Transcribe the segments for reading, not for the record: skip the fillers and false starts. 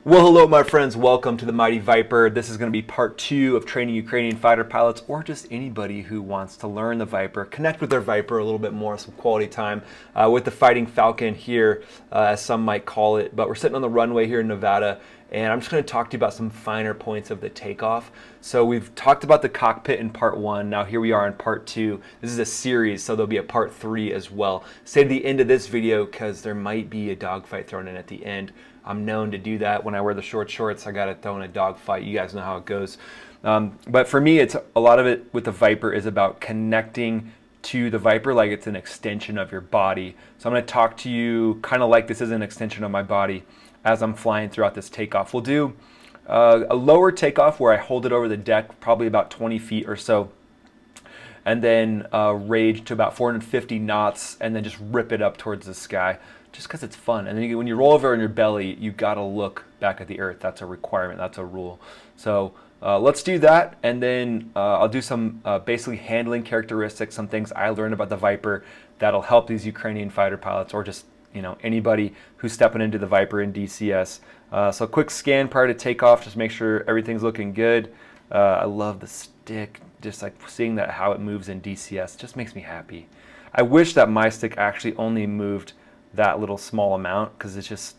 Well, hello, my friends. Welcome to the Mighty Viper. This is going to be part 2 of training Ukrainian fighter pilots, or just anybody who wants to learn the Viper, connect with their Viper a little bit more, some quality time with the Fighting Falcon here, as some might call it. But we're sitting on the runway here in Nevada, and I'm just going to talk to you about some finer points of the takeoff. So we've talked about the cockpit in part 1. Now here we are in part 2. This is a series, so there'll be a part 3 as well. Stay to the end of this video because there might be a dogfight thrown in at the end. I'm known to do that when I wear the short shorts. I got to throw in a dogfight. You guys know how it goes. But for me, it's a lot of it with the Viper is about connecting to the Viper like it's an extension of your body. So I'm going to talk to you kind of like this is an extension of my body as I'm flying throughout this takeoff. We'll do a lower takeoff where I hold it over the deck, probably about 20 feet or so, and then rage to about 450 knots, and then just rip it up towards the sky, just because it's fun. And then when you roll over on your belly, you got to look back at the earth. That's a requirement. That's a rule. So let's do that, and then I'll do some basically handling characteristics, some things I learned about the Viper that'll help these Ukrainian fighter pilots, or just anybody who's stepping into the Viper in DCS. So quick scan prior to takeoff, just make sure everything's looking good. I love the stick, just like seeing that how it moves in DCS just makes me happy. I wish that my stick actually only moved that little small amount, because it's just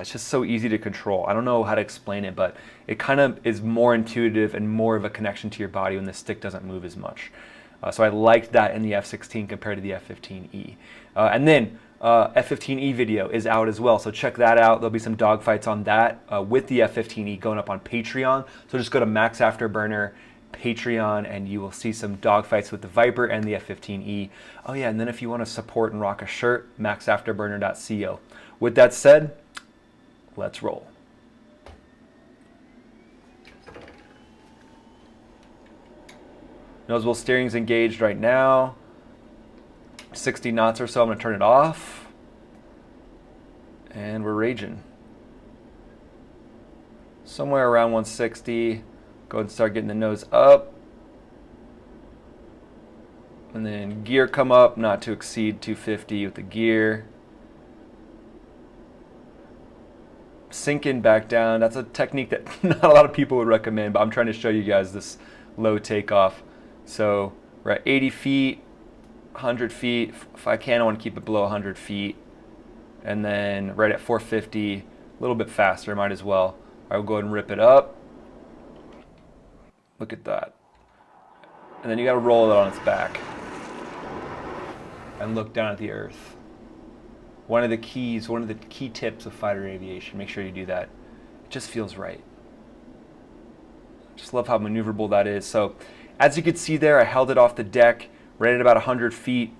so easy to control. I don't know how to explain it, but it kind of is more intuitive and more of a connection to your body when the stick doesn't move as much. So I liked that in the F-16 compared to the F-15E. And then F-15E video is out as well, so check that out. There'll be some dogfights on that with the F-15E going up on Patreon. So just go to Max Afterburner Patreon and you will see some dogfights with the Viper and the F-15E. Oh yeah, and then if you want to support and rock a shirt, maxafterburner.co. With that said, let's roll. Nose wheel steering's engaged right now. 60 knots or so. I'm going to turn it off. And we're raging. Somewhere around 160. Go ahead and start getting the nose up. And then gear come up, not to exceed 250 with the gear. Sinking back down. That's a technique that not a lot of people would recommend, but I'm trying to show you guys this low takeoff. So we're at 80 feet, 100 feet. If I can, I want to keep it below 100 feet. And then right at 450, a little bit faster, might as well. I will go ahead and rip it up. Look at that. And then you got to roll it on its back and look down at the earth. One of the key tips of fighter aviation, make sure you do that. It just feels right. Just love how maneuverable that is. So as you can see there, I held it off the deck, right at about 100 feet,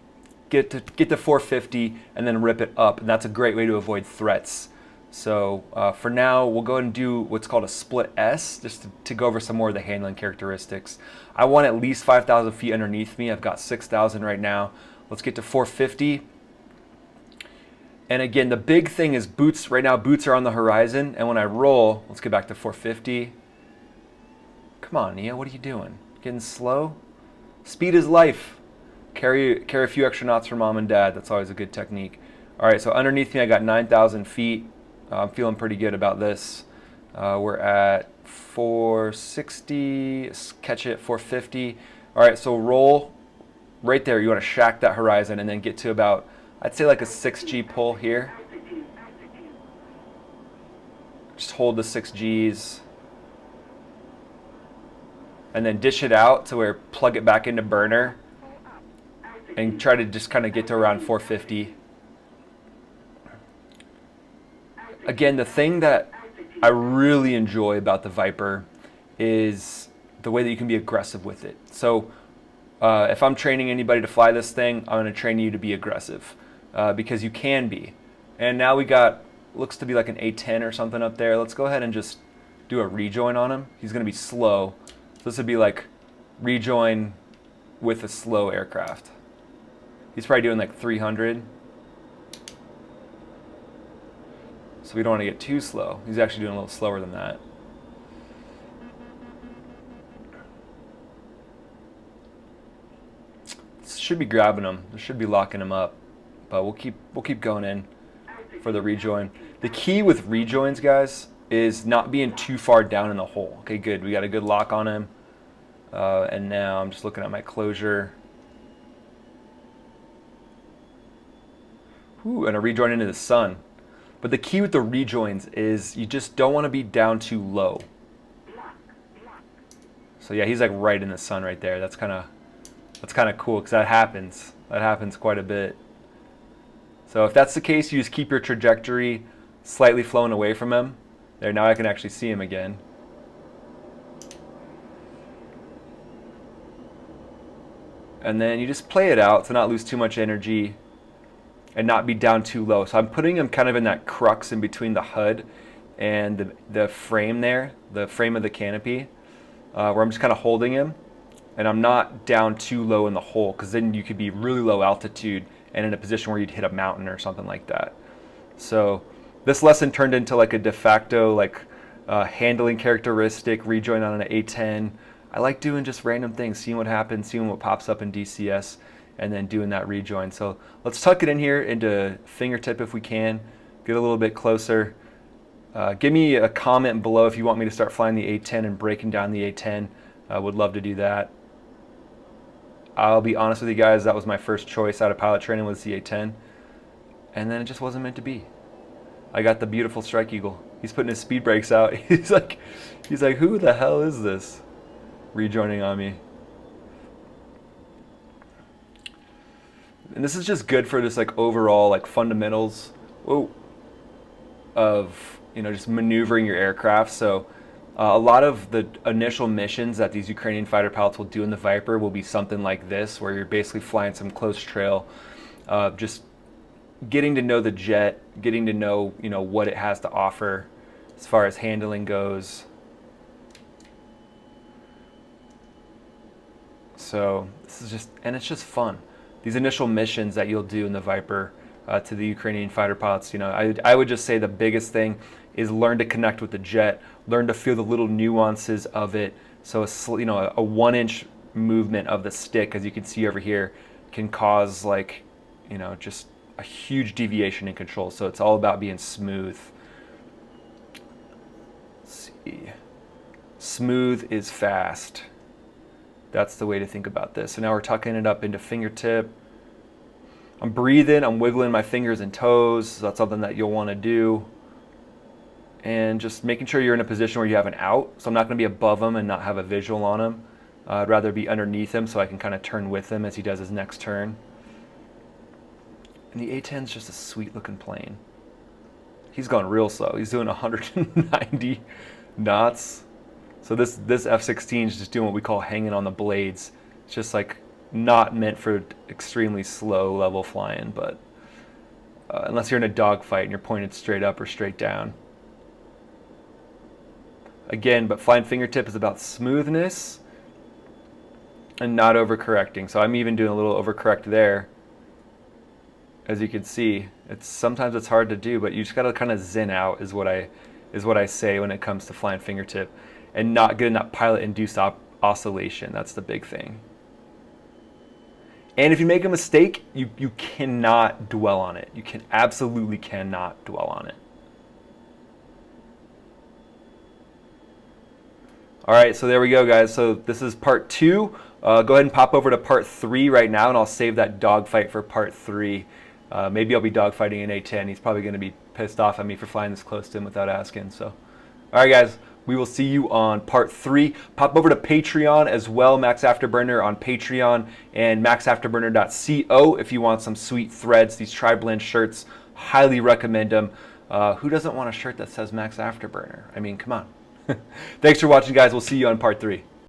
get to 450, and then rip it up. And that's a great way to avoid threats. So for now, we'll go ahead and do what's called a split S, just to go over some more of the handling characteristics. I want at least 5,000 feet underneath me. I've got 6,000 right now. Let's get to 450. And again, the big thing is boots. Right now, boots are on the horizon. And when I roll, let's get back to 450. Come on, Nia, what are you doing? Getting slow? Speed is life. Carry a few extra knots for mom and dad. That's always a good technique. All right, so underneath me, I got 9,000 feet. I'm feeling pretty good about this. We're at 460, catch it at 450. All right, so roll right there. You want to shack that horizon and then get to about, I'd say like a 6G pull here. Just hold the 6Gs. And then dish it out to where plug it back into burner and try to just kind of get to around 450. Again, the thing that I really enjoy about the Viper is the way that you can be aggressive with it. So if I'm training anybody to fly this thing, I'm going to train you to be aggressive because you can be. And now we got, looks to be like an A10 or something up there. Let's go ahead and just do a rejoin on him. He's going to be slow. So this would be like rejoin with a slow aircraft. He's probably doing like 300. So we don't want to get too slow. He's actually doing a little slower than that. This should be grabbing him. This should be locking him up. But we'll keep going in for the rejoin. The key with rejoins, guys, is not being too far down in the hole. Okay, good. We got a good lock on him. And now I'm just looking at my closure. Ooh, and a rejoin into the sun. But the key with the rejoins is you just don't want to be down too low. So yeah, he's like right in the sun right there. That's kind of cool because that happens. That happens quite a bit. So if that's the case, you just keep your trajectory slightly flowing away from him. There, now I can actually see him again. And then you just play it out to not lose too much energy and not be down too low. So I'm putting him kind of in that crux in between the HUD and the frame there, the frame of the canopy, where I'm just kind of holding him. And I'm not down too low in the hole, because then you could be really low altitude and in a position where you'd hit a mountain or something like that. So this lesson turned into like a de facto like handling characteristic rejoin on an A10. I like doing just random things, seeing what happens, seeing what pops up in DCS, and then doing that rejoin. So let's tuck it in here into fingertip if we can, get a little bit closer. Give me a comment below if you want me to start flying the A10 and breaking down the A10. I would love to do that. I'll be honest with you guys, that was my first choice out of pilot training, was the A10. And then it just wasn't meant to be. I got the beautiful Strike Eagle. He's putting his speed brakes out. He's like, who the hell is this? Rejoining on me. And this is just good for just like overall like fundamentals of, you know, just maneuvering your aircraft. So a lot of the initial missions that these Ukrainian fighter pilots will do in the Viper will be something like this, where you're basically flying some close trail, just getting to know the jet, getting to know, you know, what it has to offer as far as handling goes. So this is just, and it's just fun. These initial missions that you'll do in the Viper to the Ukrainian fighter pilots, you know, I would just say the biggest thing is learn to connect with the jet, learn to feel the little nuances of it. So you know, a 1-inch movement of the stick, as you can see over here, can cause like, you know, just a huge deviation in control. So it's all about being smooth. Let's see. Smooth is fast. That's the way to think about this. So now we're tucking it up into fingertip. I'm breathing, I'm wiggling my fingers and toes. So that's something that you'll want to do. And just making sure you're in a position where you have an out. So I'm not going to be above him and not have a visual on him. I'd rather be underneath him so I can kind of turn with him as he does his next turn. And the A-10's just a sweet looking plane. He's going real slow. He's doing 190 knots. So this F-16 is just doing what we call hanging on the blades. It's just like not meant for extremely slow level flying, but unless you're in a dogfight and you're pointed straight up or straight down. Again, but flying fingertip is about smoothness and not overcorrecting. So I'm even doing a little overcorrect there. As you can see, sometimes it's hard to do, but you just got to kind of zen out is what I say when it comes to flying fingertip, and not getting that pilot-induced oscillation. That's the big thing. And if you make a mistake, you cannot dwell on it. You absolutely cannot dwell on it. All right, so there we go, guys. So this is part 2. Go ahead and pop over to part 3 right now, and I'll save that dogfight for part 3. Maybe I'll be dogfighting an A10. He's probably going to be pissed off at me for flying this close to him without asking. So, all right, guys, we will see you on part 3. Pop over to Patreon as well, Max Afterburner on Patreon, and maxafterburner.co if you want some sweet threads. These tri-blend shirts, highly recommend them. Who doesn't want a shirt that says Max Afterburner? I mean, come on. Thanks for watching, guys. We'll see you on part 3.